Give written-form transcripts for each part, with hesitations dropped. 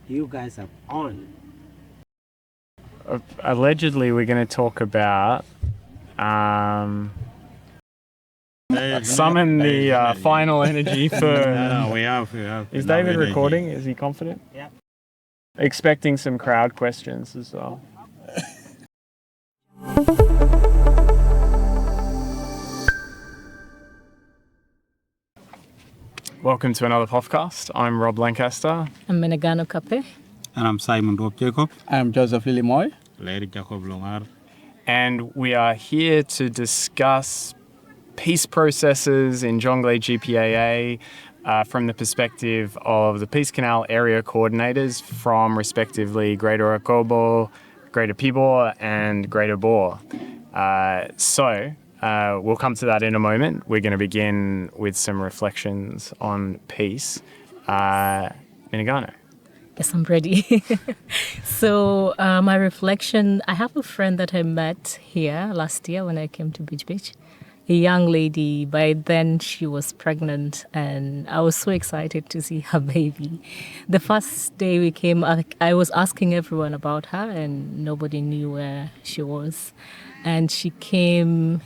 you guys are on. Allegedly, we're going to talk about summon the final energy for... No, we have. Is David recording? Is he confident? Yeah. Expecting some crowd questions as well. Welcome to another POFcast. I'm Rob Lancaster. I'm Menegano Kape. And I'm Simon Duop Jacob. I'm Joseph Lilimoy. Aleer Jacob Longar. And we are here to discuss peace processes in Jonglei GPAA from the perspective of the Peace Canal area coordinators from respectively Greater Akobo, Greater Pibor and Greater Bor. We'll come to that in a moment. We're going to begin with some reflections on peace. Menegano. Yes, I'm ready. So my reflection, I have a friend that I met here last year when I came to Bichibich. A young lady. By then she was pregnant and I was so excited to see her baby. The first day we came, I was asking everyone about her and nobody knew where she was. And she came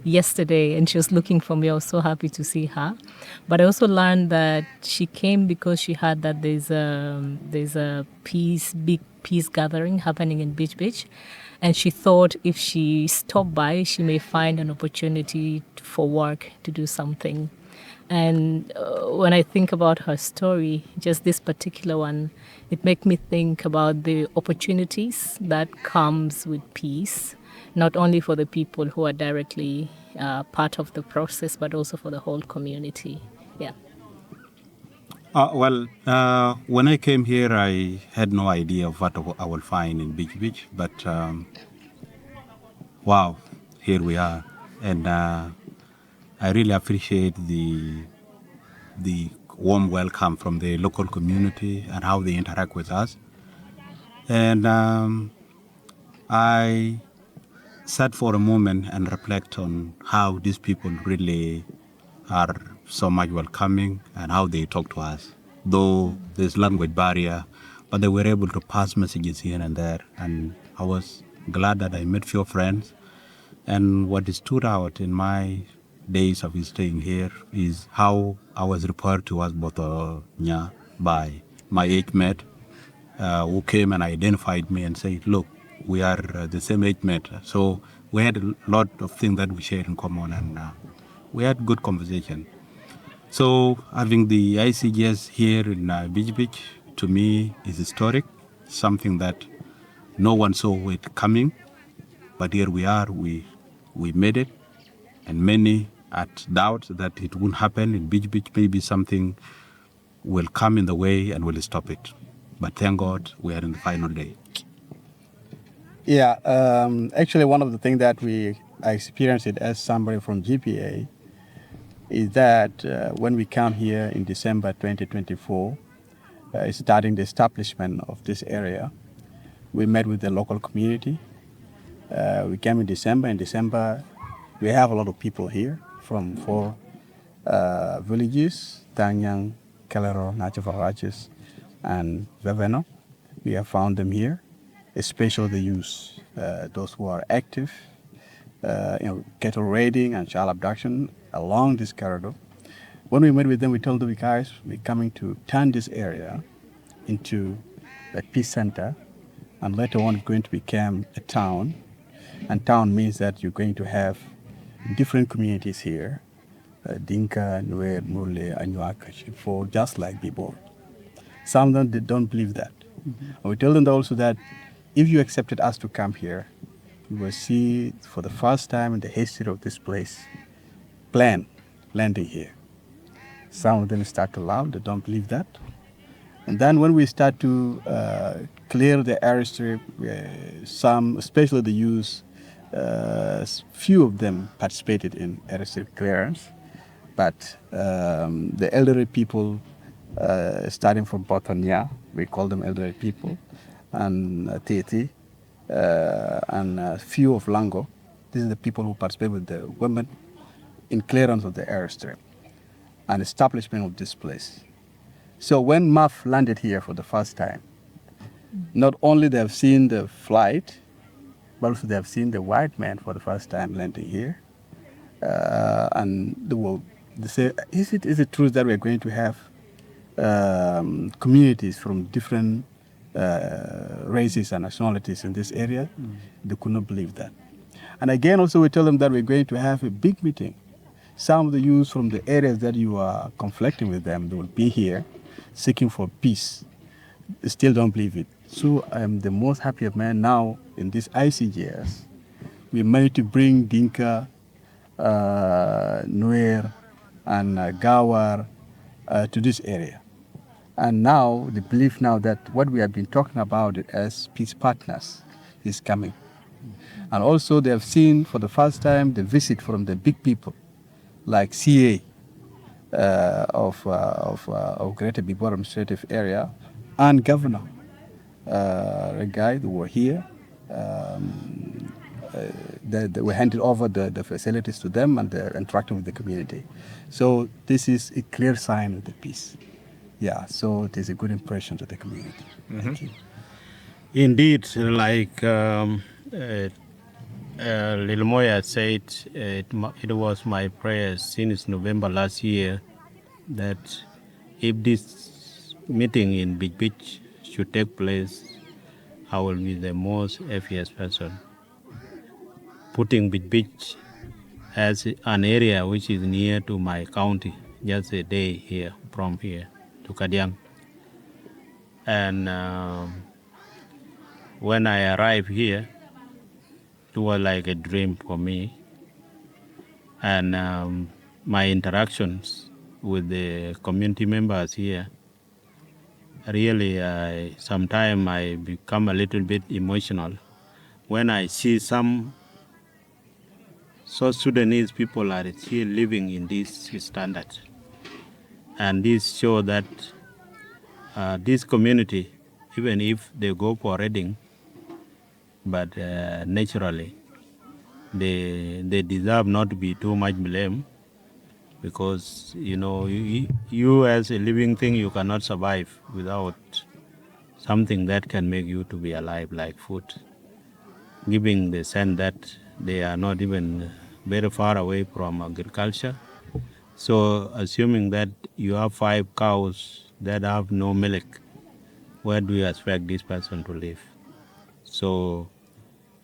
yesterday and she was looking for me. I was so happy to see her. But I also learned that she came because she heard that there's a big peace gathering happening in Bichibich. And she thought if she stopped by, she may find an opportunity for work to do something. And when I think about her story, just this particular one, it makes me think about the opportunities that comes with peace, not only for the people who are directly part of the process, but also for the whole community. Yeah. When I came here, I had no idea of what I will find in Bichibich, but wow, here we are. And I really appreciate the warm welcome from the local community and how they interact with us. And I sat for a moment and reflect on how these people really are so much welcoming and how they talk to us. Though there's language barrier, but they were able to pass messages here and there. And I was glad that I met few friends. And what stood out in my days of staying here is how I was referred to as Botonya by my age mate who came and identified me and said, look, we are the same age mate. So we had a lot of things that we shared in common and we had good conversation. So having the ICGS here in Bichibich, to me, is historic, something that no one saw it coming. But here we are, we made it. And many had doubts that it wouldn't happen in Bichibich. Maybe something will come in the way and will stop it. But thank God we are in the final day. Yeah, actually one of the things that I experienced it as somebody from GPA is that when we come here in December 2024, starting the establishment of this area, we met with the local community. We came in December. In December, we have a lot of people here from 4 villages, Tanyang, Kalero, Nachavaraches, and Veveno. We have found them here, especially the youth, those who are active, cattle raiding and child abduction along this corridor. When we met with them, we told them, guys, we're coming to turn this area into a peace center, and later on it's going to become a town. And town means that you're going to have different communities here, Dinka, Nuer and Murle, and for just like Pibor. Some of them, they don't believe that. Mm-hmm. And we tell them also that if you accepted us to come here, you will see for the first time in the history of this place, plane landing here. Some of them start to laugh, they don't believe that. And then when we start to clear the airstrip, some, especially the youth, few of them participated in airstrip clearance, but the elderly people, starting from Botonya, we call them elderly people, and Teti, and a few of Lango, these are the people who participate with the women in clearance of the airstrip and establishment of this place. So when MAF landed here for the first time, Not only they have seen the flight, but also they have seen the white man for the first time landing here. And they say, is it true that we're going to have communities from different races and nationalities in this area? They could not believe that. And again, also we tell them that we're going to have a big meeting. Some of the youths from the areas that you are conflicting with them, they will be here seeking for peace. They still don't believe it. So I am the most happiest man now in this ICJS. We managed to bring Dinka, Nuer, and Gawar to this area. And now they believe now that what we have been talking about it as peace partners is coming. And also they have seen for the first time the visit from the big people like CA of Greater Bor administrative area and governor Regai, who were here. They were handed over the facilities to them and they're interacting with the community. So this is a clear sign of the peace. Yeah, so it is a good impression to the community. Thank you. Indeed, like Lilimoy had said, it was my prayer since November last year that if this meeting in Bichibich should take place, I will be the most happiest person. Putting Bichibich as an area which is near to my county, just a day here from here to Kadiang. And when I arrived here, it was like a dream for me. And my interactions with the community members here, really, sometimes I become a little bit emotional when I see some South Sudanese people are still living in this standard. And this shows that this community, even if they go for reading, but naturally, they deserve not to be too much blamed, because you as a living thing, you cannot survive without something that can make you to be alive, like food. Giving the sense that they are not even very far away from agriculture. So assuming that you have 5 cows that have no milk, where do you expect this person to live? So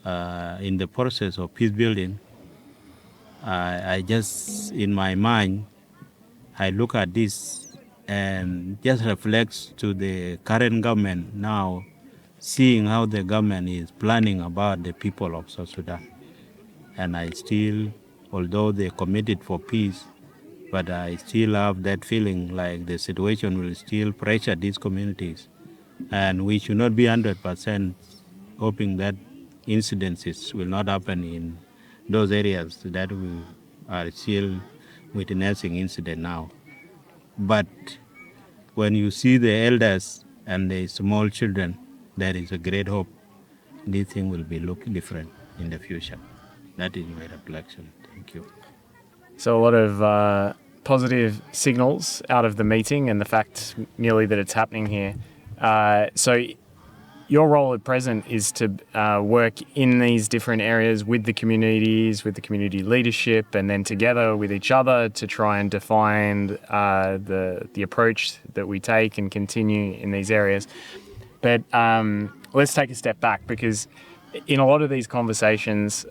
in the process of peace building, I just, in my mind, I look at this and just reflects to the current government now, seeing how the government is planning about the people of South Sudan. And I still, although they committed for peace, but I still have that feeling like the situation will still pressure these communities. And we should not be 100% hoping that incidences will not happen in those areas that we are still witnessing incident now. But when you see the elders and the small children, there is a great hope this thing will be look different in the future. That is my reflection. Thank you. So a lot of positive signals out of the meeting and the fact merely that it's happening here. So your role at present is to work in these different areas with the communities, with the community leadership, and then together with each other to try and define the approach that we take and continue in these areas. But let's take a step back, because in a lot of these conversations,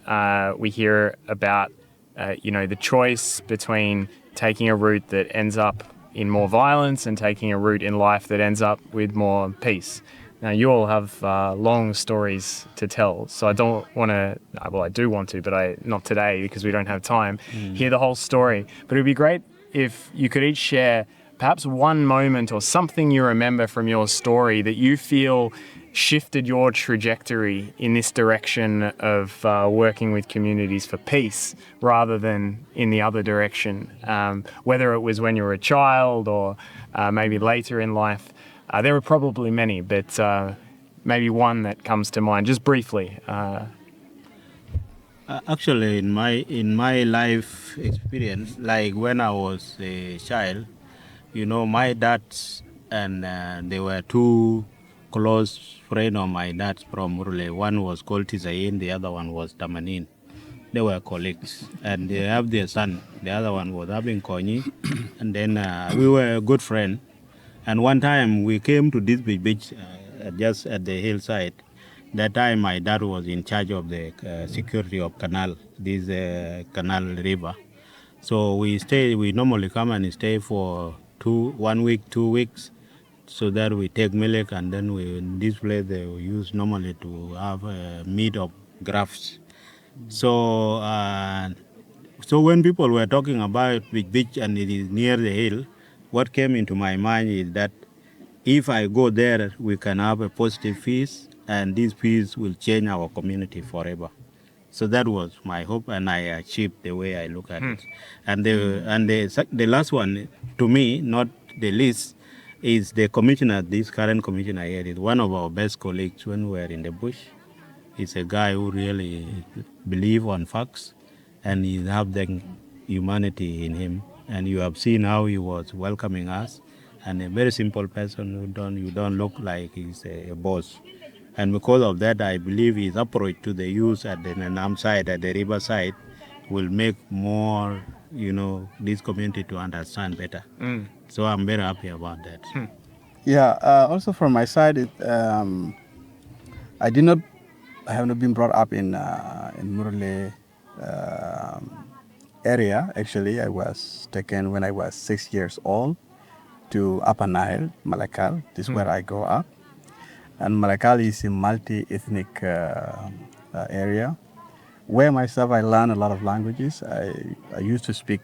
we hear about the choice between taking a route that ends up in more violence and taking a route in life that ends up with more peace. Now, you all have long stories to tell, so I don't want to, well, I do want to, but not today because we don't have time, hear the whole story. But it would be great if you could each share perhaps one moment or something you remember from your story that you feel shifted your trajectory in this direction of working with communities for peace rather than in the other direction, whether it was when you were a child or maybe later in life. There are probably many, but maybe one that comes to mind, just briefly. Actually, in my life experience, like when I was a child, my dad and they were two close friend of my dad from Murle. One was called Tizayin, the other one was Tamanin. They were colleagues, and they have their son. The other one was having Konyi, and then we were a good friend. And one time we came to this beach just at the hillside. That time my dad was in charge of the security of Canal, this Canal River. So we normally come and stay for 1 week, 2 weeks, so that we take milk, and then in this place they use normally to have meat of grafts. So so when people were talking about beach and it is near the hill, what came into my mind is that if I go there, we can have a positive peace, and this peace will change our community forever. So that was my hope, and I achieved the way I look at it. And the last one, to me, not the least, is the commissioner. This current commissioner here is one of our best colleagues when we were in the bush. He's a guy who really believes on facts, and he has the humanity in him. And you have seen how he was welcoming us, and a very simple person you don't look like he's a boss. And because of that, I believe his approach to the youth at the Nanam side, at the river side, will make more, this community to understand better. So I'm very happy about that. Yeah. Also from my side, I have not been brought up in Murle area. Actually, I was taken when I was 6 years old to Upper Nile, Malakal. This is where I grew up. And Malakal is a multi-ethnic area where myself I learned a lot of languages. I used to speak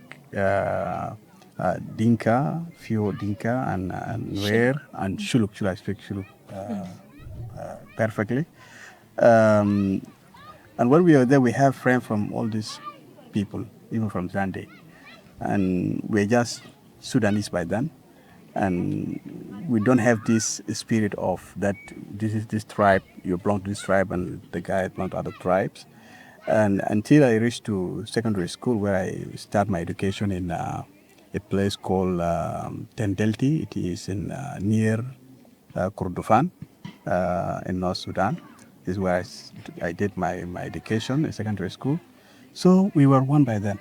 Dinka, few Dinka, and Nuer and Shuluk. I speak Shuluk perfectly. And when we are there, we have friends from all these people, even from Zande. And we're just Sudanese by then. And we don't have this spirit of that this is this tribe, you belong to this tribe, and the guy belongs to other tribes. And until I reached to secondary school, where I start my education in a place called Tendelti. It is in near Kordofan in North Sudan. This is where I did my education in secondary school. So we were one by then.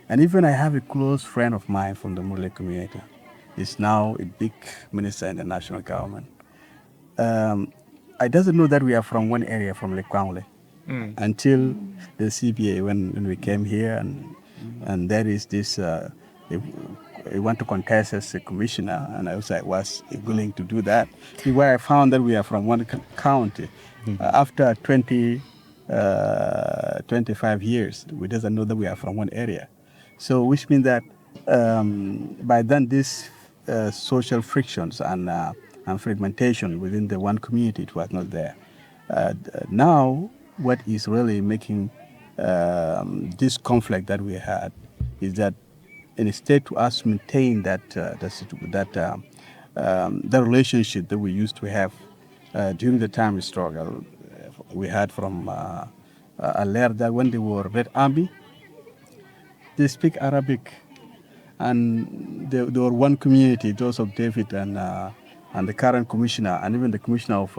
And even I have a close friend of mine from the Murle community. He's now a big minister in the national government. I doesn't know that we are from one area, from Lekwangele, until the CBA when we came here, and there is this. I want to contest as a commissioner, and I was willing to do that. Where I found that we are from one county. After 25 years, we doesn't know that we are from one area. So which means that by then these social frictions and fragmentation within the one community, it was not there. Now, what is really making this conflict that we had is that instead to us maintain that the relationship that we used to have during the time of struggle, we had from Aleer that when they were Red Army, they speak Arabic, and they were one community, those of David and the current commissioner, and even the commissioner of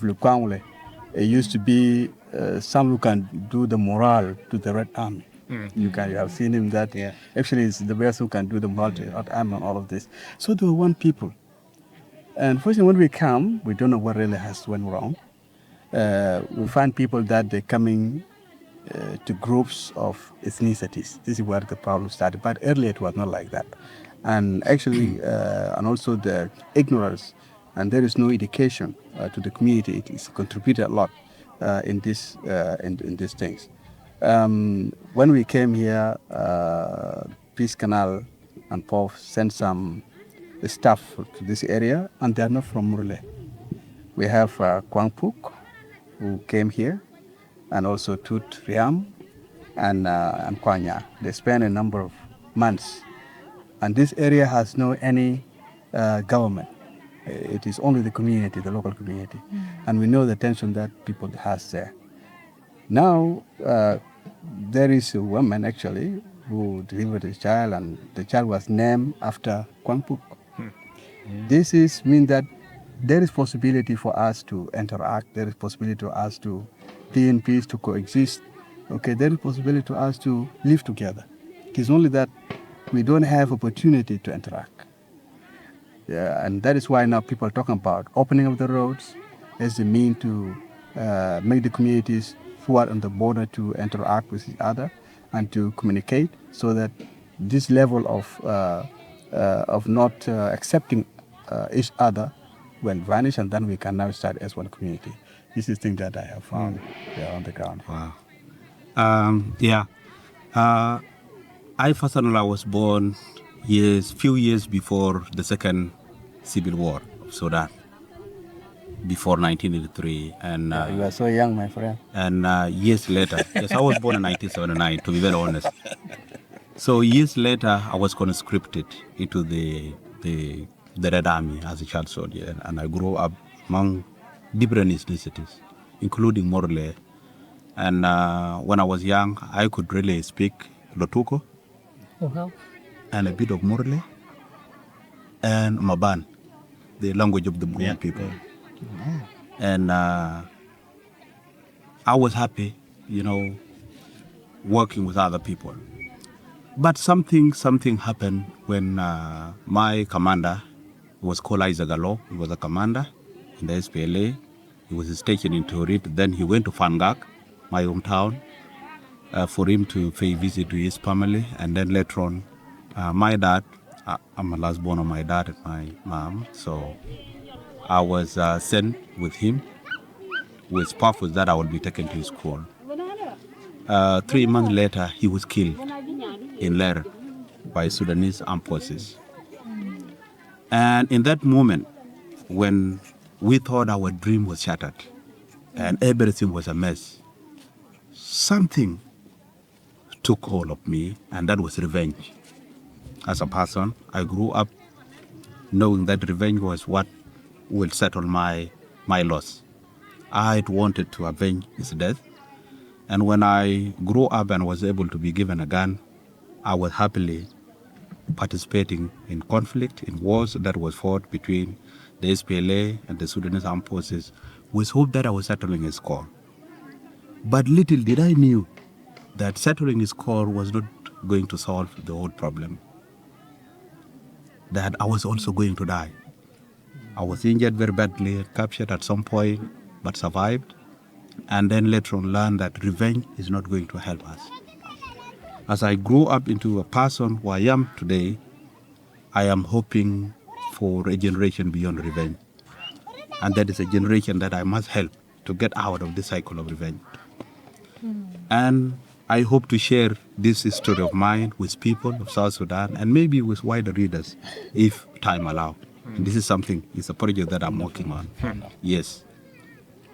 Lukwangele. It used to be some who can do the morale to the Red Army. You have seen him that. Yeah. Actually, it's the best who can do the morale to the Red Army and all of this. So they were one people. And fortunately, when we come, we don't know what really has went wrong. We find people that they're coming to groups of ethnicities. This is where the problem started. But earlier it was not like that. And actually, and also the ignorance, and there is no education to the community. It is contributed a lot in these things. When we came here, Peace Canal and POF sent some staff to this area, and they are not from Murle. We have Kwangpuk, who came here, and also Tut Riam and Kwanya. They spent a number of months, and this area has no any government. It is only the community, the local community, and we know the tension that people has there. Now there is a woman actually who delivered a child, and the child was named after Kwangpuk. This means that there is possibility for us to interact. There is possibility for us to be in peace, to coexist. Okay, there is possibility for us to live together. It's only that we don't have opportunity to interact. Yeah, and that is why now people are talking about opening of the roads as a mean to make the communities who are on the border to interact with each other and to communicate, so that this level of not accepting each other will vanish, and then we can now start as one community. This is thing that I have found on the ground. Wow. I personally was born few years before the second civil war of Sudan, before 1983, and You are so young, my friend. and years later, yes, I was born in 1979, to be very honest. So years later, I was conscripted into the Red Army as a child soldier, and I grew up among different ethnicities, including Murle. And when I was young, I could really speak Lotuko Wow. and a bit of Murle and Maban, the language of the Murle people. And I was happy, working with other people. But something happened when my commander was called Isaac Gallo. He was a commander in the SPLA. He was stationed in Torit. Then he went to Fangak, my hometown, for him to pay visit to his family. And then later on, my dad, I'm the last born of my dad and my mom, so I was sent with him with purpose that I would be taken to school. 3 months later, he was killed in Ler by Sudanese armed forces. And in that moment, when we thought our dream was shattered and everything was a mess, something took hold of me, and that was revenge. As a person, I grew up knowing that revenge was what will settle my loss. I wanted to avenge his death. And when I grew up and was able to be given a gun, I was happily participating in conflict, in wars that was fought between the SPLA and the Sudanese armed forces, with hope that I was settling his score. But little did I knew that settling his score was not going to solve the whole problem, that I was also going to die. I was injured very badly, captured at some point, but survived, and then later on learned that revenge is not going to help us. As I grew up into a person who I am today, I am hoping for a generation beyond revenge. And that is a generation that I must help to get out of this cycle of revenge. And I hope to share this story of mine with people of South Sudan and maybe with wider readers if time allows. This is something, it's a project that I'm working on. Yes.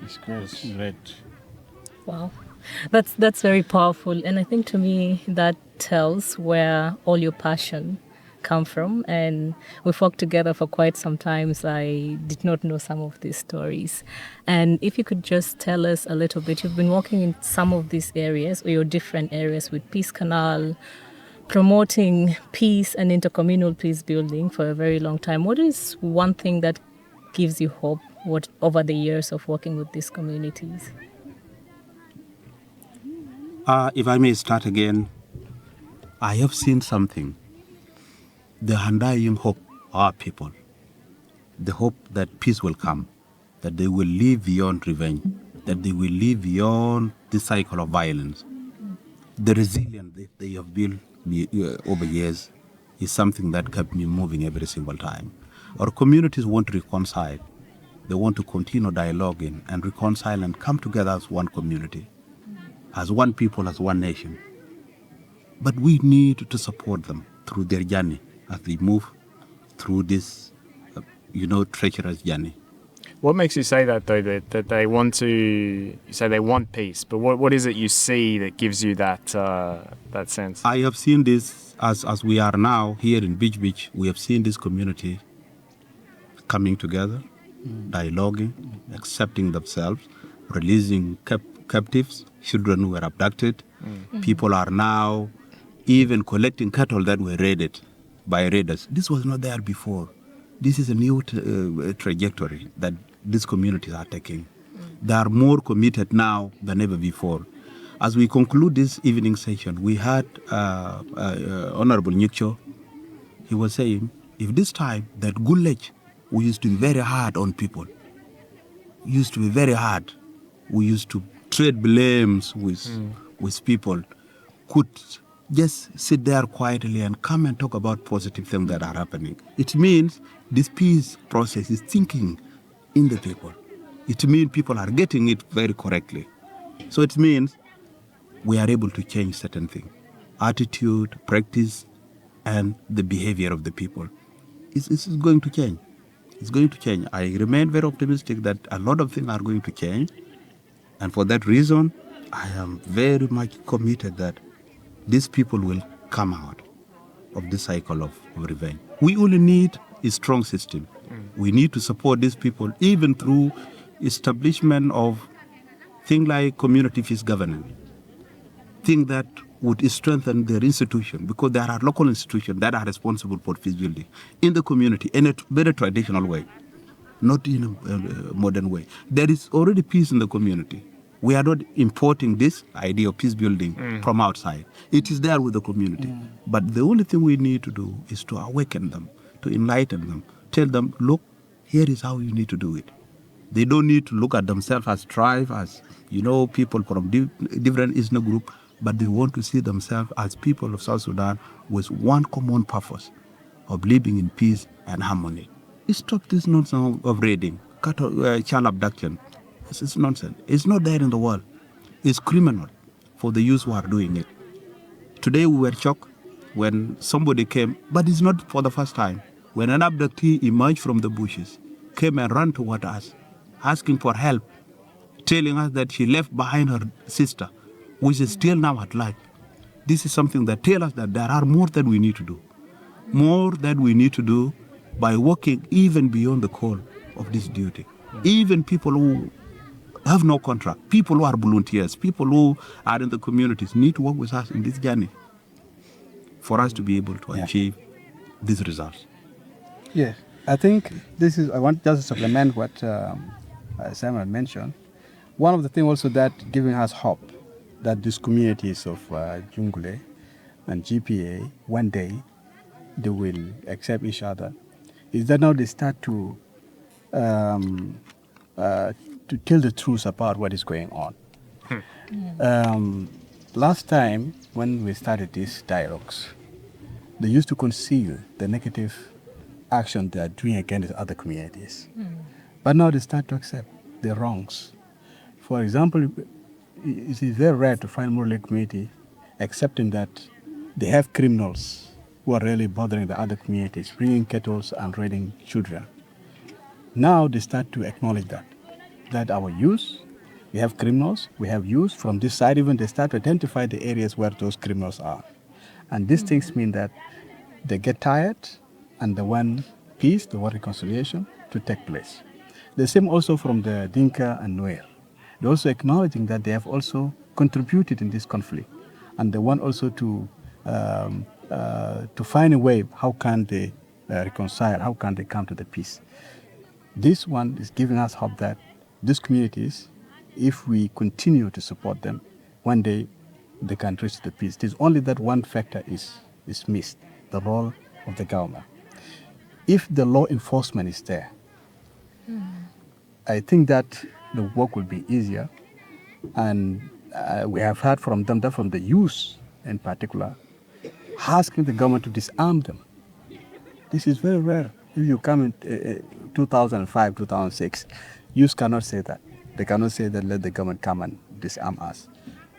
It's great. Great. Wow. That's very powerful. And I think to me that tells where all your passion come from. And we've worked together for quite some time, so I did not know some of these stories. And if you could just tell us a little bit, you've been working in some of these areas or your different areas with Peace Canal, promoting peace and intercommunal peace building for a very long time. What is one thing that gives you hope over the years of working with these communities? If I may start again, I have seen something, the undying hope of our people, the hope that peace will come, that they will live beyond revenge, that they will live beyond this cycle of violence. The resilience that they have built over years is something that kept me moving every single time. Our communities want to reconcile. They want to continue dialoguing and reconcile and come together as one community, as one people, as one nation. But we need to support them through their journey as they move through this, treacherous journey. What makes you say that, though, that they want to, you say they want peace, but what is it you see that gives you that sense? I have seen this as we are now here in Bichibich. We have seen this community coming together, dialoguing, accepting themselves, releasing captives, children who were abducted. People are now even collecting cattle that were raided by raiders. This was not there before. this is a new trajectory that these communities are taking. They are more committed now than ever before. As we conclude this evening session, we had Honorable Nyikcho. He was saying, if this time that Gulech, we used to be very hard on people, used to be very hard. We used to trade blames with people, could just sit there quietly and come and talk about positive things that are happening. It means this peace process is thinking in the people. It means people are getting it very correctly. So it means we are able to change certain things. Attitude, practice, and the behavior of the people. It's going to change. It's going to change. I remain very optimistic that a lot of things are going to change. And for that reason, I am very much committed that these people will come out of this cycle of revenge. We only need a strong system. We need to support these people even through establishment of things like community peace governance, things that would strengthen their institution, because there are local institutions that are responsible for peace building in the community in a very traditional way, not in a modern way. There is already peace in the community. We are not importing this idea of peace building from outside. It is there with the community. But the only thing we need to do is to awaken them, to enlighten them, tell them, look, here is how you need to do it. They don't need to look at themselves as tribe, as, people from different ethnic group, but they want to see themselves as people of South Sudan with one common purpose of living in peace and harmony. Stop this nonsense of raiding, child abduction. It's nonsense. It's not there in the world. It's criminal for the youth who are doing it. Today we were shocked when somebody came, but it's not for the first time. When an abductee emerged from the bushes, came and ran toward us, asking for help, telling us that she left behind her sister, which is still now at life. This is something that tells us that there are more that we need to do. More that we need to do by working even beyond the call of this duty. Even people who have no contract, people who are volunteers, people who are in the communities need to work with us in this journey for us to be able to achieve these results. Yes, I think I want just to supplement what Simon mentioned. One of the things also that giving us hope that these communities of Jonglei and GPAA, one day they will accept each other, is that now they start to tell the truth about what is going on. Last time when we started these dialogues, they used to conceal the negative action they are doing against other communities. But now they start to accept their wrongs. For example, it is very rare to find Murle community accepting that they have criminals who are really bothering the other communities, bringing cattle and raiding children. Now they start to acknowledge that our youth, we have criminals, we have youth. From this side even, they start to identify the areas where those criminals are. And these things mean that they get tired and they want peace, they want reconciliation to take place. The same also from the Dinka and Nuer. They're also acknowledging that they have also contributed in this conflict. And they want also to find a way, how can they reconcile, how can they come to the peace. This one is giving us hope that these communities, if we continue to support them, one day they can reach the peace. It is only that one factor is missed, the role of the government. If the law enforcement is there, I think that the work will be easier. And we have heard from them, that from the youth in particular, asking the government to disarm them. This is very rare. If you come in 2005, 2006, youth cannot say that. They cannot say that let the government come and disarm us.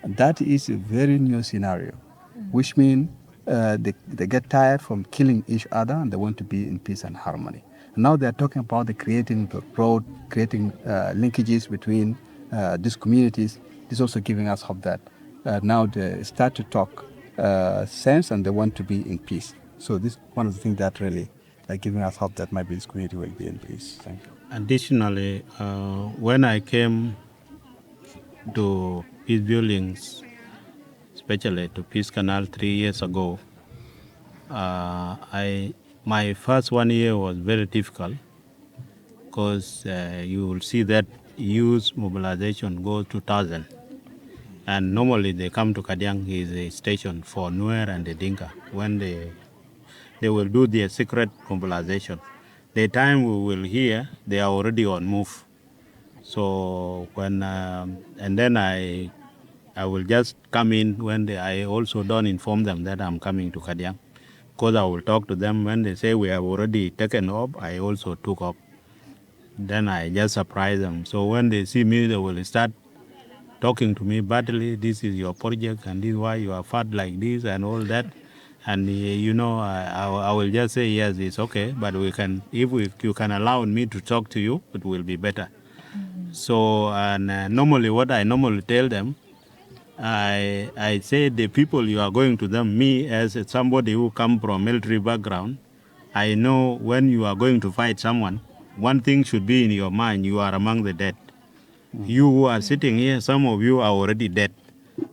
And that is a very new scenario, which means they get tired from killing each other and they want to be in peace and harmony. And now they're talking about creating the road, creating linkages between these communities. This is also giving us hope that now they start to talk sense and they want to be in peace. So this is one of the things that really giving us hope that maybe this community will be in peace. Thank you. Additionally, when I came to peace buildings, especially to Peace Canal 3 years ago, I My first 1 year was very difficult because you will see that youth mobilization goes to 1,000. And normally they come to Kadiang is a station for Nuer and the Dinka when they will do their secret mobilization. The time we will hear, they are already on move. So when and then I will just come in when I also don't inform them that I'm coming to Kadiang, because I will talk to them when they say we have already taken off. I also took off. Then I just surprise them. So when they see me, they will start talking to me badly. This is your project, and this is why you are fat like this, and all that. And I will just say yes, it's okay, but we can, if you can allow me to talk to you, it will be better. So and normally what I normally tell them, I say the people you are going to them, me as somebody who come from military background, I know when you are going to fight someone, one thing should be in your mind, you are among the dead. You who are sitting here, some of you are already dead.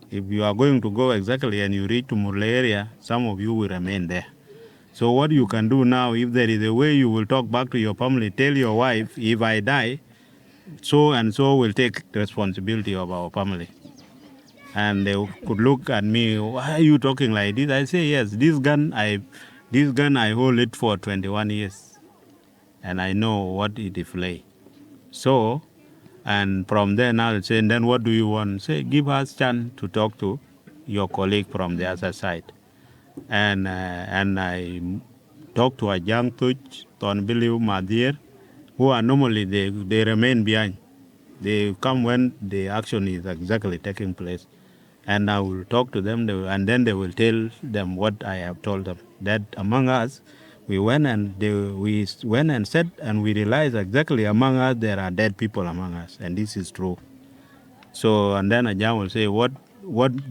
If you are going to go exactly and you reach to Murle area, some of you will remain there. So what you can do now, if there is a way you will talk back to your family, tell your wife, if I die, so and so will take responsibility of our family. And they could look at me, why are you talking like this? I say, yes, this gun I hold it for 21 years. And I know what it is play. So, and from there now they say, and then what do you want? Say, give us chance to talk to your colleague from the other side. And I talk to a young Tuch, Tonbiliu, Madir, who are normally, they remain behind. They come when the action is exactly taking place. And I will talk to them, and then they will tell them what I have told them. That among us, we went and said, and we realized exactly among us there are dead people among us, and this is true. So, and then Ajahn will say, what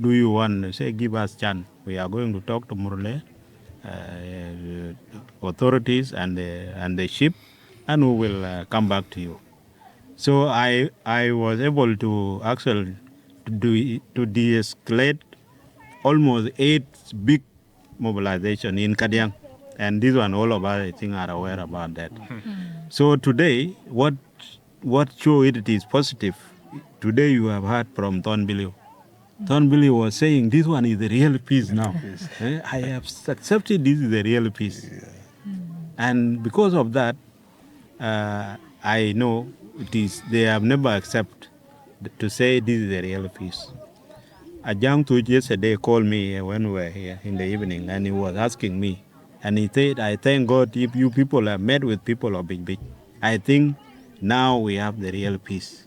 do you want? They say, give us chance. We are going to talk to Murle authorities and the ship, and we will come back to you. So I was able to actually to de-escalate almost 8 big mobilization in Kadiang. And this one, all of us, I think, are aware about that. So today, what show it is positive, today you have heard from Tonbiliu. Tonbiliu was saying, this one is the real peace now. I have accepted this is the real peace. And because of that, I know they have never accepted to say this is the real peace. A young Tuj yesterday called me when we were here in the evening, and he was asking me, and he said, I thank God if you people have met with people of Bichibich. I think now we have the real peace.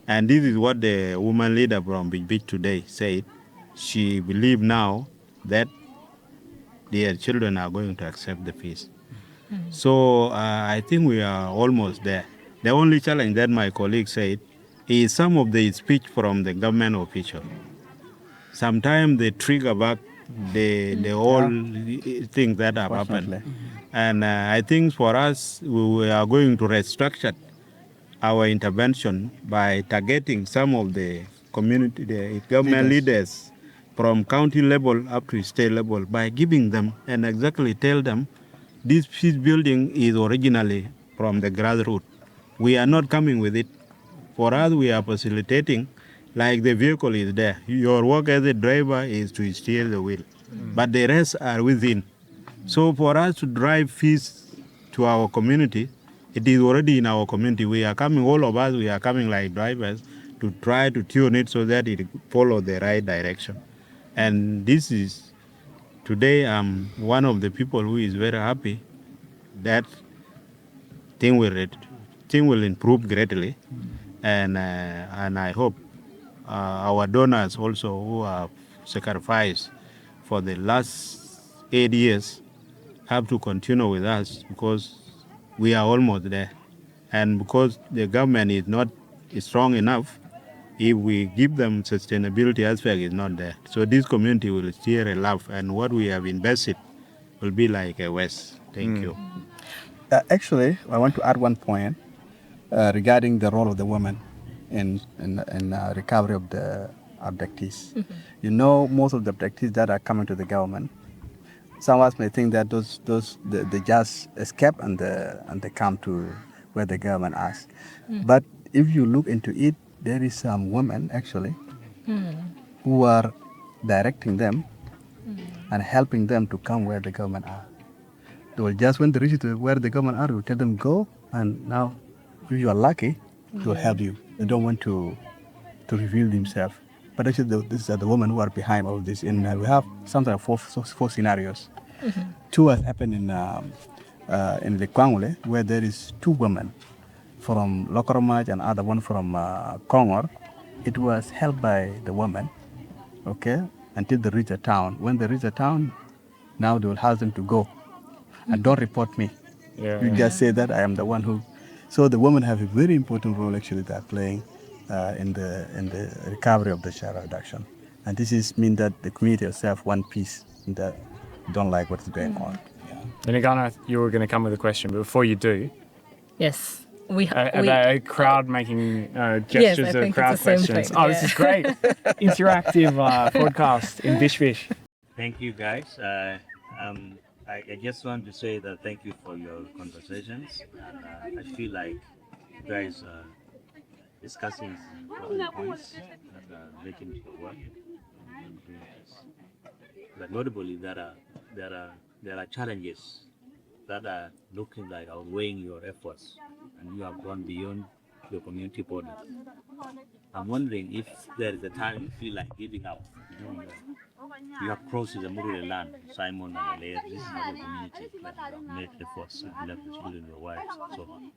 And this is what the woman leader from Bichibich today said. She believes now that their children are going to accept the peace. So I think we are almost there. The only challenge that my colleague said is some of the speech from the government official. Sometimes they trigger back the whole things that have happened. And I think for us, we are going to restructure our intervention by targeting some of the community, the government leaders from county level up to state level, by giving them and exactly tell them this peace building is originally from the grassroots. We are not coming with it. For us, we are facilitating, like the vehicle is there. Your work as a driver is to steer the wheel, but the rest are within. So for us to drive peace to our community, it is already in our community. We are coming, all of us, we are coming like drivers to try to tune it so that it follow the right direction. And this is, today I'm one of the people who is very happy that thing will improve greatly. And I hope our donors also who have sacrificed for the last 8 years have to continue with us, because we are almost there. And because the government is not strong enough, if we give them sustainability aspect is not there. So this community will still relax, and what we have invested will be like a West. Thank you. Actually, I want to add one point regarding the role of the women in recovery of the abductees. You know, most of the abductees that are coming to the government Some of us may think that they just escape and they come to where the government asks. But if you look into it, there is some women actually who are directing them and helping them to come where the government are. They will just, when they reach to where the government are, we tell them go, and now if you are lucky, they will help you. They don't want to reveal themselves. But actually, these are the women who are behind all this. And we have sometimes four scenarios. Two have happened in the Kwangule, where there is two women from Lokoromaj and other one from Kongor. It was held by the woman, okay, until they reach a town. When they reach a town, now they will ask them to go and don't report me. You just say that I am the one who. So the women have a very important role actually they are playing in the recovery of the child reduction, and this is mean that the community itself want peace and that don't like what's going on. And Igana, you were going to come with a question, but before you do, Yes. about crowd making gestures I of think crowd it's the same questions. thing, Oh, this is great. Interactive podcast in Bichibich. Thank you, guys. I just want to say that thank you for your conversations. And, I feel like you guys are discussing important points that are making it work. But notably, there are challenges that are looking like outweighing your efforts, and you have gone beyond your community borders. I'm wondering if there is a time you feel like giving up. You have crossed the Murle land, Simon and Aleer. This is not a community, but you have made efforts and left the children, your wives, and so on. You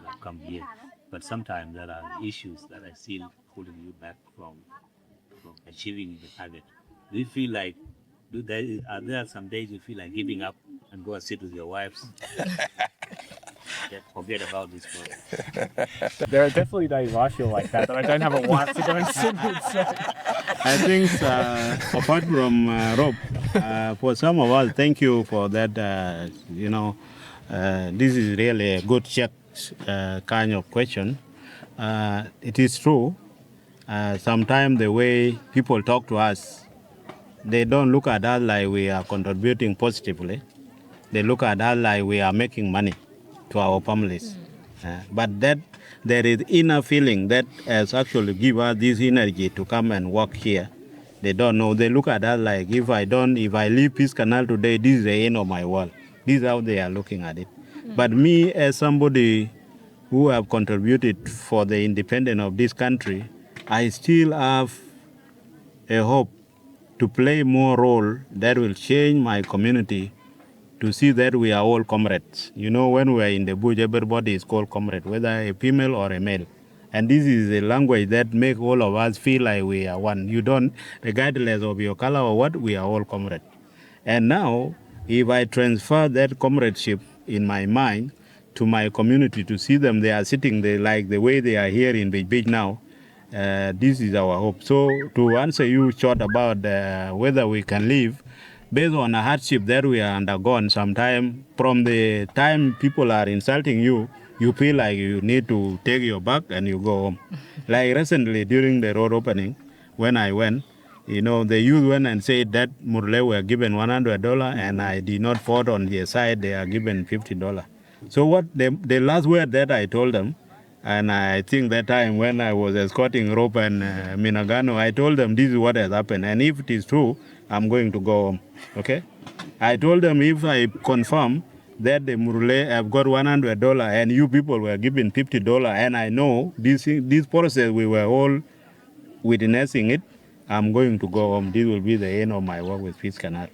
have come here. But sometimes there are issues that are still holding you back from achieving the target. Do you feel like, are there some days you feel like giving up and go and sit with your wives? Forget about this one. There are definitely days I feel like that I don't have a wife to go and sit with. So. I think apart from Rob, for some of us, thank you for that. This is really a good check kind of question. It is true. Sometimes the way people talk to us, they don't look at us like we are contributing positively. They look at us like we are making money to our families. But that there is inner feeling that has actually give us this energy to come and work here. They don't know. They look at us like if I leave Peace Canal today, this is the end of my world. This is how they are looking at it. But me, as somebody who have contributed for the independence of this country, I still have a hope to play more role that will change my community to see that we are all comrades. You know, when we are in the bush, everybody is called comrade, whether a female or a male. And this is a language that makes all of us feel like we are one. You don't, regardless of your color or what, we are all comrades. And now, if I transfer that comradeship in my mind to my community to see them, they are sitting there like the way they are here in Bichibich now, this is our hope. So to answer you short about whether we can live, based on a hardship that we are undergone, sometime from the time people are insulting you, you feel like you need to take your bag and you go home. Like recently during the road opening, when I went, the youth went and said that Murle were given $100 and I did not vote on their side, they are given $50. So what the last word that I told them, and I think that time when I was escorting Rope and Minagano, I told them this is what has happened. And if it is true, I'm going to go home. Okay? I told them if I confirm that the Murle have got $100 and you people were given $50, and I know this process, we were all witnessing it, I'm going to go home. This will be the end of my work with Peace Canal.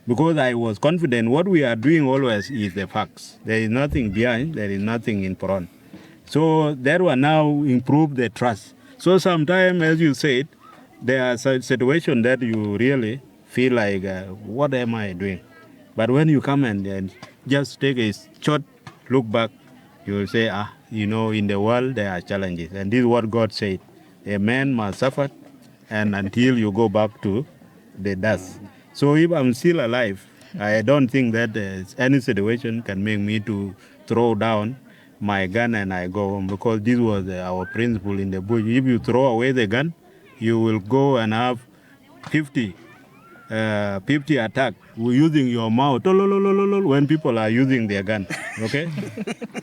Because I was confident what we are doing always is the facts. There is nothing behind, there is nothing in front. So that will now improve the trust. So sometimes, as you said, there are situations that you really feel like, what am I doing? But when you come and just take a short look back, you will say, in the world there are challenges. And this is what God said. A man must suffer and until you go back to the dust. So if I'm still alive, I don't think that any situation can make me to throw down my gun and I go home, because this was our principle in the bush. If you throw away the gun, you will go and have 50 50 attack, we're using your mouth when people are using their gun, okay?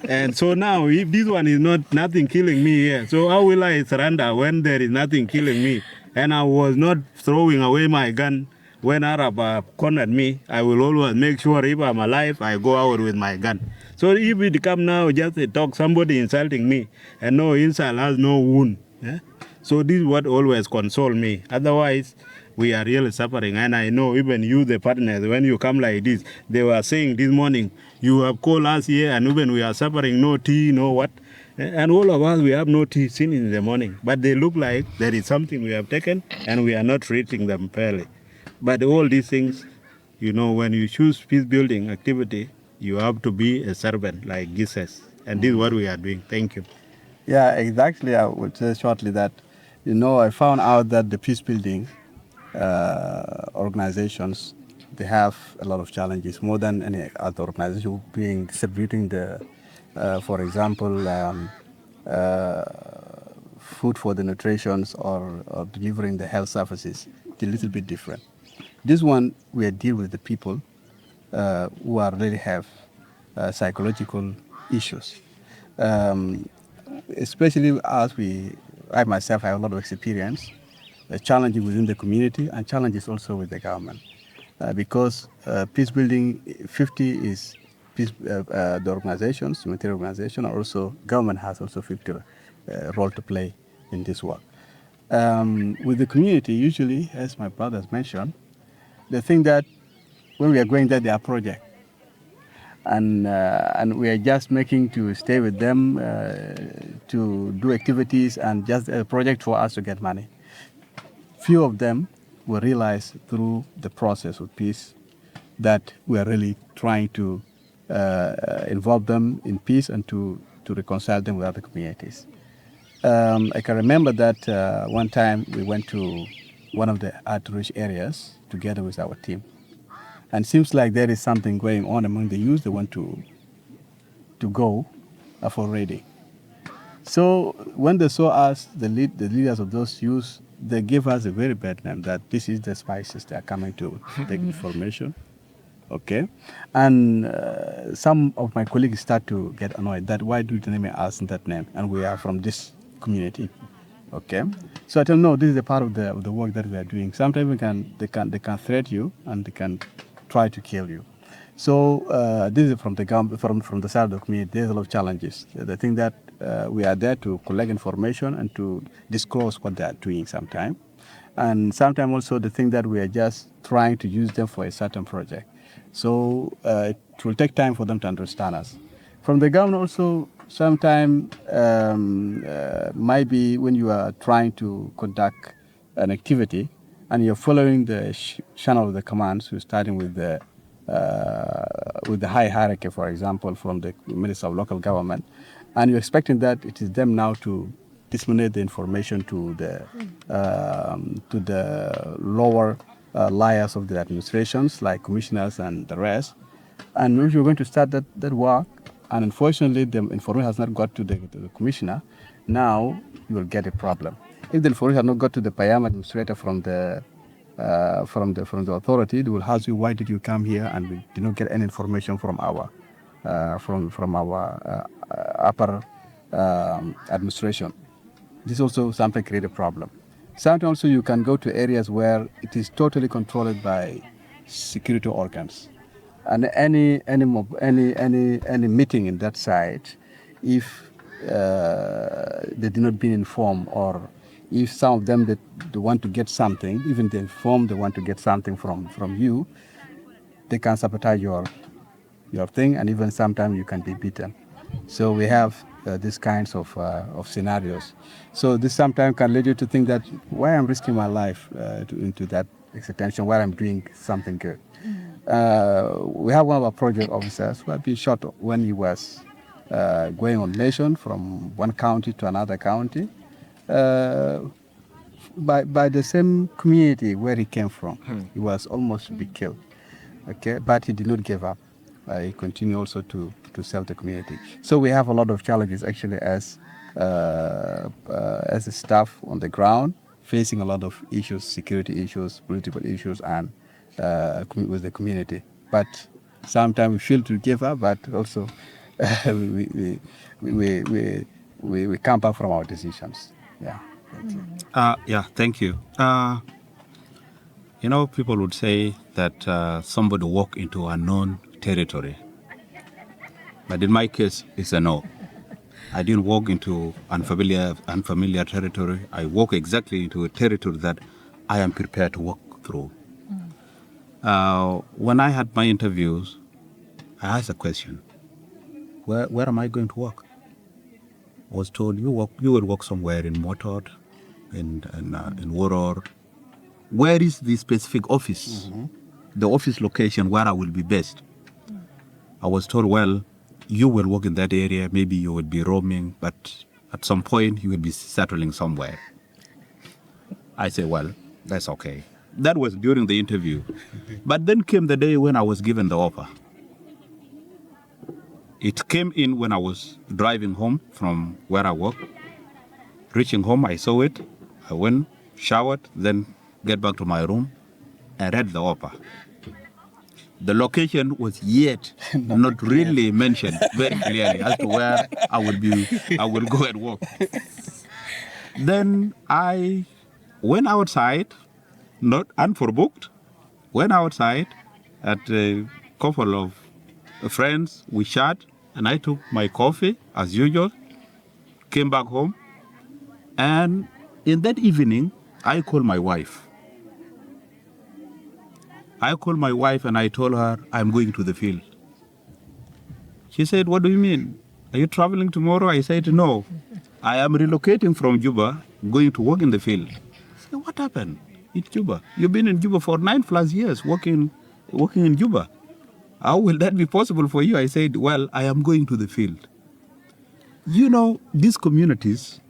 And so now, if this one is nothing killing me here, so how will I surrender when there is nothing killing me? And I was not throwing away my gun when Arab cornered me. I will always make sure if I'm alive, I go out with my gun. So if it come now, just a talk, somebody insulting me, and no insult has no wound. Yeah? So this is what always console me. Otherwise, we are really suffering. And I know even you, the partners, when you come like this, they were saying this morning, you have called us here and even we are suffering, no tea, no what. And all of us, we have no tea since in the morning. But they look like there is something we have taken and we are not treating them fairly. But all these things, you know, when you choose peace building activity, you have to be a servant like Jesus. And this is what we are doing. Thank you. Yeah, exactly. I would say shortly that, you know, I found out that the peace building organizations, they have a lot of challenges, more than any other organization, being distributing the, for example, food for the nutritions or delivering the health services. It's a little bit different. This one, we are dealing with the people who are really have psychological issues. Especially as I myself have a lot of experience, challenges within the community and challenges also with the government. Because peace building, 50 is peace, the organizations, humanitarian organization, also government has also 50 role to play in this work. With the community, usually, as my brothers mentioned, they think that when we are going there, they are project. And we are just making to stay with them, to do activities and just a project for us to get money. Few of them will realize through the process of peace that we are really trying to involve them in peace and to reconcile them with other communities. I can remember that one time we went to one of the outreach areas together with our team. And it seems like there is something going on among the youth. They want to go for raiding. So when they saw us, the leaders of those youth, they gave us a very bad name that this is the spices that are coming to take information. Okay, and some of my colleagues start to get annoyed that why do you name us that name and we are from this community. Okay, so I tell them, no, this is a part of the work that we are doing. Sometimes they can threat you and they can try to kill you. So this is from the side of the community. There's a lot of challenges. They think that we are there to collect information and to disclose what they are doing sometimes. And sometimes also they think that we are just trying to use them for a certain project. So it will take time for them to understand us. From the government also, sometimes might be when you are trying to conduct an activity and you're following the channel of the commands, you're starting with the high hierarchy, for example, from the Minister of Local Government, and you're expecting that it is them now to disseminate the information to the lower layers of the administrations, like commissioners and the rest. And if you're going to start that work, and unfortunately the information has not got to the commissioner, now you will get a problem. If the information has not got to the Payam administrator from the authority, they will ask you, why did you come here and we did not get any information from our upper administration. This also something create a problem. Sometimes also you can go to areas where it is totally controlled by security organs, and any meeting in that site, if they did not be informed, or if some of them that they want to get something, even they inform they want to get something from you, they can sabotage your thing, and even sometimes you can be beaten. So we have these kinds of scenarios. So this sometimes can lead you to think that why I'm risking my life into that extension, why I'm doing something good. We have one of our project officers who had been shot when he was going on mission from one county to another county by the same community where he came from. He was almost to be killed. Okay, but he did not give up. He continued also to serve the community. So we have a lot of challenges actually as a staff on the ground, facing a lot of issues, security issues, political issues, and with the community. But sometimes we feel to give up, but also we come back from our decisions. Yeah. Yeah, thank you. People would say that somebody walk into unknown territory. But in my case, it's a no. I didn't walk into unfamiliar territory. I walk exactly into a territory that I am prepared to walk through. When I had my interviews, I asked a question: Where am I going to work? I was told you will work somewhere in Motod, in Woror. Where is the specific office? The office location where I will be based. I was told, well, you will work in that area. Maybe you will be roaming, but at some point you will be settling somewhere. I said, well, that's okay. That was during the interview. But then came the day when I was given the offer. It came in when I was driving home from where I work. Reaching home, I saw it. I went, showered, then get back to my room and read the offer. The location was yet not really mentioned very clearly as to where I will go and work. Then I went outside, not unforboked, went outside at a couple of friends, we chat, and I took my coffee as usual, came back home, and in that evening, I called my wife. And I told her, I'm going to the field. She said, what do you mean? Are you traveling tomorrow? I said, no. I am relocating from Juba, going to work in the field. I said, what happened? It's Juba. You've been in Juba for 9+ years, working in Juba. How will that be possible for you? I said, well, I am going to the field. These communities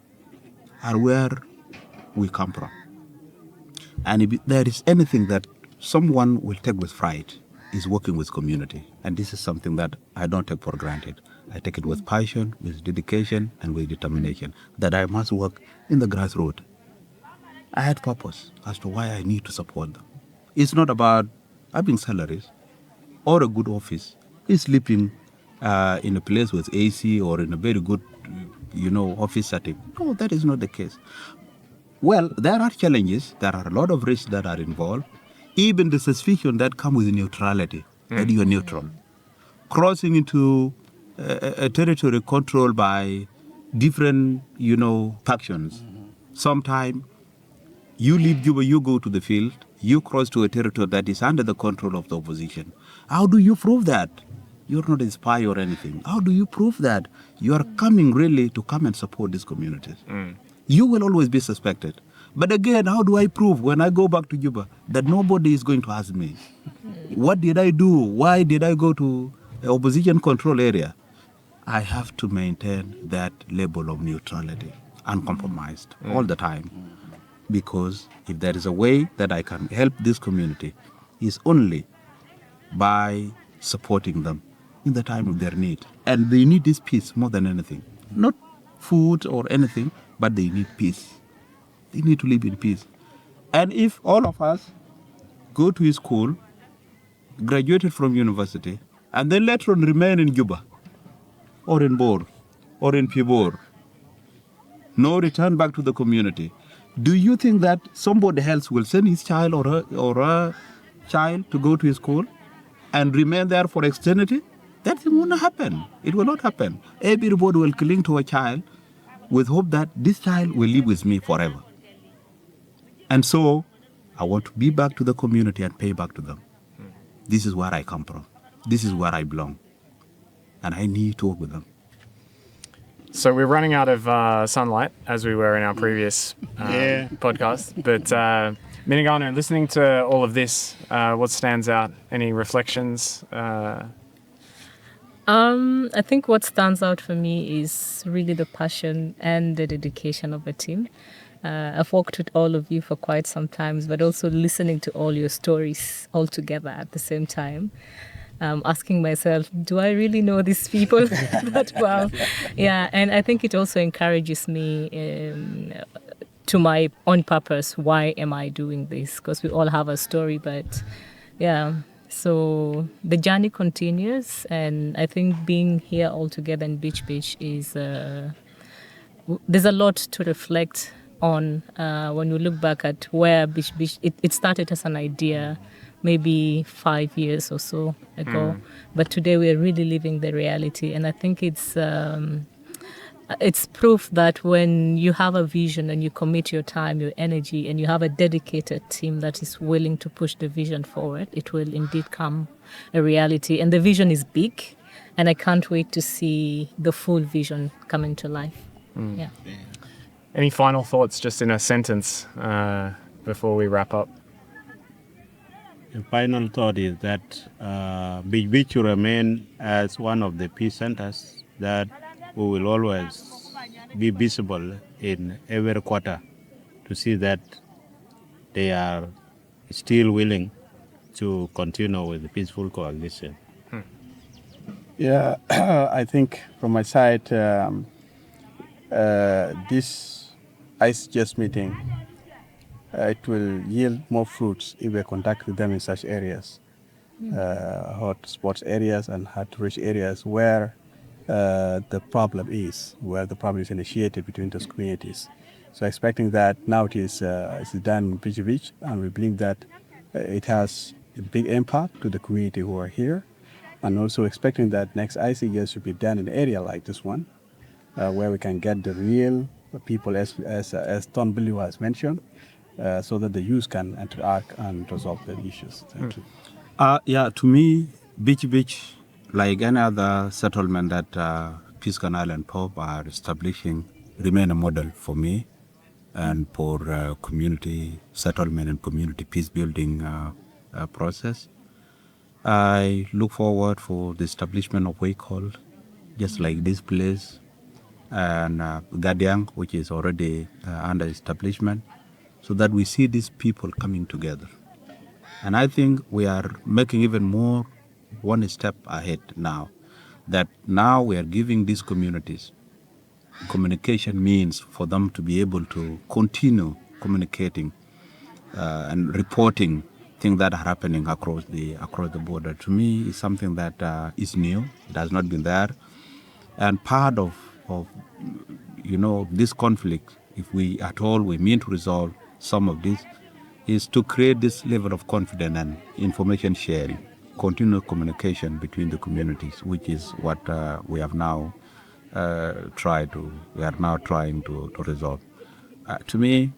are where we come from. And if there is anything that someone will take with pride, is working with community. And this is something that I don't take for granted. I take it with passion, with dedication, and with determination, that I must work in the grassroots. I had purpose as to why I need to support them. It's not about having salaries or a good office. It's sleeping in a place with AC or in a very good, office setting. No, that is not the case. Well, there are challenges. There are a lot of risks that are involved. Even the suspicion that comes with neutrality, that you are neutral. Crossing into a territory controlled by different, factions. Sometimes you leave Juba, you go to the field, you cross to a territory that is under the control of the opposition. How do you prove that? You're not a spy or anything. How do you prove that you are coming really to come and support these communities? You will always be suspected. But again, how do I prove when I go back to Juba that nobody is going to ask me, what did I do? Why did I go to the opposition control area? I have to maintain that level of neutrality, uncompromised, all the time. Because if there is a way that I can help this community, is only by supporting them in the time of their need. And they need this peace more than anything. Not food or anything, but they need peace. They need to live in peace. And if all of us go to school, graduated from university, and then later on remain in Juba, or in Bor, or in Pibor, no return back to the community, do you think that somebody else will send his child or her child to go to school and remain there for eternity? That will not happen. It will not happen. Everybody will cling to a child with hope that this child will live with me forever. And so I want to be back to the community and pay back to them. This is where I come from. This is where I belong. And I need to work with them. So we're running out of sunlight, as we were in our previous podcast. But Minigana, listening to all of this, what stands out? Any reflections? I think what stands out for me is really the passion and the dedication of the team. I've worked with all of you for quite some time, but also listening to all your stories all together at the same time. Asking myself, do I really know these people that well? Yeah, and I think it also encourages me to my own purpose. Why am I doing this? Because we all have a story, but Yeah. So the journey continues, and I think being here all together in Bichibich is there's a lot to reflect on when you look back at where Bichibich it started as an idea maybe 5 years or so ago, but today we're really living the reality, and I think it's proof that when you have a vision and you commit your time, your energy, and you have a dedicated team that is willing to push the vision forward, it will indeed come a reality. And the vision is big, and I can't wait to see the full vision coming to life. Yeah. Any final thoughts, just in a sentence, before we wrap up? The final thought is that Bichibich will remain as one of the peace centers that we will always be visible in every quarter to see that they are still willing to continue with the peaceful coexistence. Yeah, I think from my side, this ICGS meeting, it will yield more fruits if we contact them in such areas, hot spots areas and hard-to-reach areas where the problem is initiated between those communities. So expecting that now it is done in Bichibich, and we believe that it has a big impact to the community who are here, and also expecting that next ICGS should be done in an area like this one, where we can get the real people, as Ton Billy has mentioned, so that the youth can interact and resolve the issues. Thank you. Yeah, to me, Bichibich, like any other settlement that Peace Canal and POF are establishing, remain a model for me and for community settlement and community peace building process. I look forward for the establishment of Wakehold, just like this place, and Gadiang, which is already under establishment, so that we see these people coming together. And I think we are making even more one step ahead now, that now we are giving these communities communication means for them to be able to continue communicating and reporting things that are happening across the border. To me, is something that is new. It has not been there, and part of this conflict, if we at all we mean to resolve some of this, is to create this level of confidence and information sharing, continuous communication between the communities, which is what we are now trying to resolve. To me,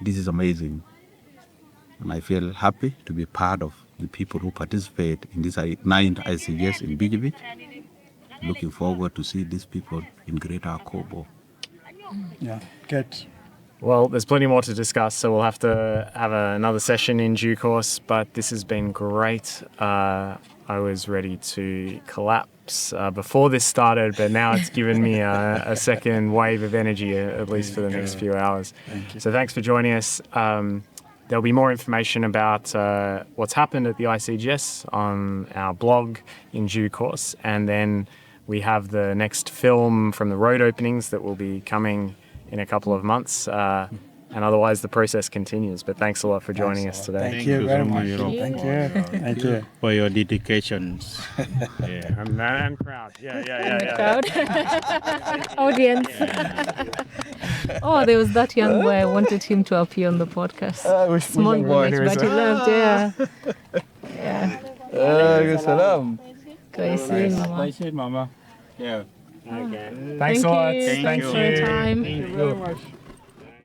this is amazing, and I feel happy to be part of the people who participate in this 9th ICGS in Bichibich. Looking forward to see these people in Greater Akobo. Yeah, good. Well, there's plenty more to discuss, so we'll have to have another session in due course, but this has been great. I was ready to collapse before this started, but now it's given me a second wave of energy, at least for the next few hours. So thanks for joining us. There'll be more information about what's happened at the ICGS on our blog in due course, and then we have the next film from the road openings that will be coming in a couple of months, and otherwise the process continues. But thanks a lot for joining us today. Thank you very much. Thank you. Thank you for your dedication. Yeah, and crowd. Yeah. Crowd. Audience. Oh, there was that young boy. I wanted him to appear on the podcast. Small village, but he left. Yeah. Salam. Mama. Yeah. Thanks a lot. Thanks for your time. Thank you very much.